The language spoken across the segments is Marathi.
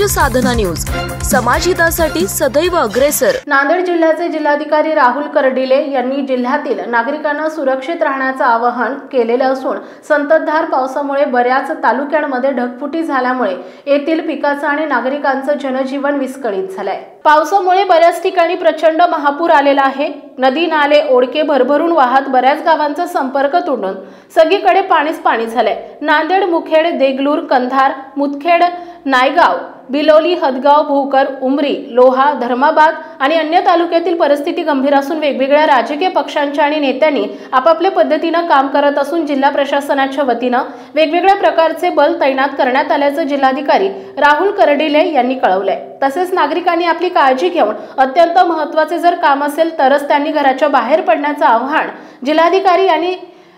साधना न्यूज, समाजहितासाठी सदैव अग्रेसर। नांदेड जिल्ह्याचे जिल्हाधिकारी राहुल कर्डिले यांनी जिल्ह्यातील नागरिकांना सुरक्षित राहण्याचे आवाहन केलेले असून संततधार पावसामुळे बऱ्याच तालुक्यांमध्ये ढगफुटी झाल्यामुळे येथील पिकाचं आणि नागरिकांचं जनजीवन विस्कळीत झालंय। पावसामुळे बऱ्याच ठिकाणी प्रचंड महापूर आलेला आहे। नदी नाले ओढके भरभरून वाहत बऱ्याच गावांचा संपर्क तुटून सगळीकडे पाणीच पाणी झालंय। नांदेड, मुखेड, देगलूर, कंधार, मुदखेड, नायगाव, बिलोली, हदगाव, भोकर, उमरी, लोहा, धर्माबाद आणि अन्य तालुक्यातील परिस्थिती गंभीर असून वेगवेगळ्या राजकीय पक्षांच्या आणि नेत्यांनी आपापल्या पद्धतीने काम करत असून जिल्हा प्रशासनाच्या वतीने वेगवेगळ्या प्रकारचे बल तैनात करण्यात आल्याचं जिल्हाधिकारी राहुल कर्डिले यांनी कळवलंय। तसेच नागरिकांनी आपली काळजी घेऊन अत्यंत महत्त्वाचे जर काम असेल तरच त्यांनी घराच्या बाहेर पडण्याचं आवाहन जिल्हाधिकारी यांनी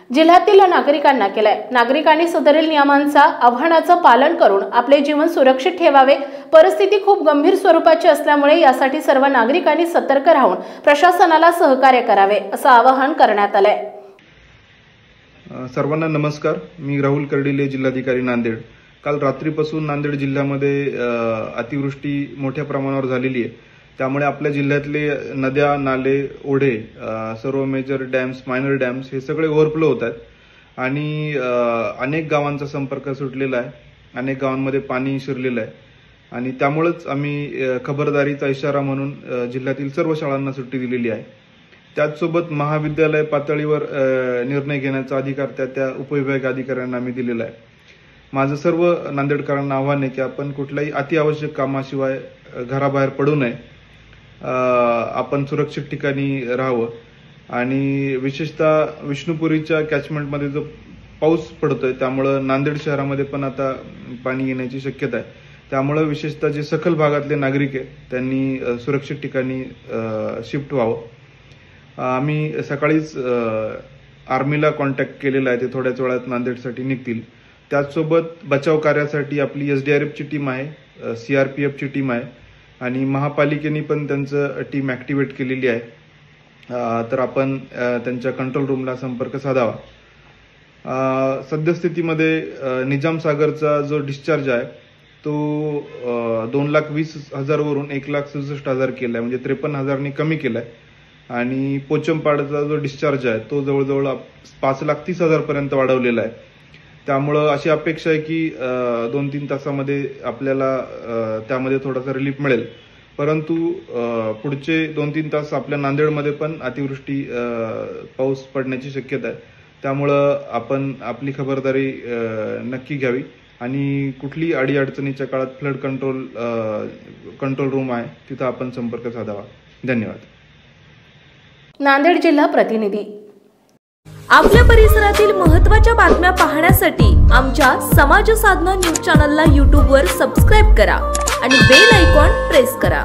जिल्ह्यातील नागरिकांना केलंय। नागरिकांनी सदरील नियमांचा आव्हानाचं पालन करून आपले जीवन सुरक्षित ठेवावे। परिस्थिती खूप गंभीर स्वरूपाची असल्यामुळे यासाठी सर्व नागरिकांनी सतर्क राहून प्रशासनाला सहकार्य करावे असं आवाहन करण्यात आलंय। सर्वांना नमस्कार, मी राहुल कर्डिले, जिल्हाधिकारी नांदेड। काल रात्रीपासून नांदेड जिल्ह्यामध्ये अतिवृष्टी मोठ्या प्रमाणावर झालेली आहे। त्यामुळे आपल्या जिल्ह्यातले नद्या, नाले, ओढे, सर्व मेजर डॅम्स, मायनर डॅम्स हे सगळे ओव्हरफ्लो होत आहेत आणि अनेक गावांचा संपर्क सुटलेला आहे। अनेक गावांमध्ये पाणी शिरलेलं आहे आणि त्यामुळेच आम्ही खबरदारीचा इशारा म्हणून जिल्ह्यातील सर्व शाळांना सुट्टी दिलेली आहे। त्याचसोबत महाविद्यालय पातळीवर निर्णय घेण्याचा अधिकार त्या उपविभागीय अधिकाऱ्यांना आम्ही दिलेला आहे। माझं सर्व नांदेडकरांना आव्हान आहे की आपण कुठल्याही अतिआवश्यक कामाशिवाय घराबाहेर पडू नये। आपण सुरक्षित ठिकाणी राहावं आणि विशेषतः विष्णुपुरीच्या कॅचमेंटमध्ये जो पाऊस पडतोय त्यामुळे नांदेड शहरामध्ये पण आता पाणी येण्याची शक्यता आहे। त्यामुळे विशेषतः जे सखल भागातले नागरिक आहेत त्यांनी सुरक्षित ठिकाणी शिफ्ट व्हावं। आम्ही सकाळीच आर्मीला कॉन्टॅक्ट केलेला आहे, ते थोड्याच वेळात नांदेडसाठी निघतील। त्याचसोबत बचाव कार्यासाठी आपली SDRF ची टीम आहे, CRPF ची टीम आहे आणि महापालिकेने पण त्यांचं टीम ऍक्टिव्हेट केलेली आहे। तर आपण त्यांच्या कंट्रोल रूमला संपर्क साधावा। सद्यस्थितीमध्ये निजाम सागरचा जो डिस्चार्ज आहे तो 2,20,000 वरून 1,67,000 केलाय, म्हणजे 53,000 कमी केलाय आणि पोचमपाडचा जो डिस्चार्ज आहे तो जवळजवळ 5,30,000 पर्यंत वाढवलेला आहे। त्यामुळं अशी अपेक्षा आहे की 2-3 तासामध्ये आपल्याला त्यामध्ये थोडासा रिलीफ मिळेल, परंतु पुढचे 2-3 तास आपल्या नांदेडमध्ये पण अतिवृष्टी पाऊस पडण्याची शक्यता आहे। त्यामुळं आपण आपली खबरदारी नक्की घ्यावी आणि कुठली अडीअडचणीच्या काळात फ्लड कंट्रोल रूम आहे तिथं आपण संपर्क साधावा। धन्यवाद। नांदेड जिल्हा प्रतिनिधी। आपल्या परिसरातील महत्त्वाच्या बातम्या पाहण्यासाठी आमच्या समाज साधना न्यूज चॅनलला YouTube वर सबस्क्राइब करा आणि बेल आयकॉन प्रेस करा।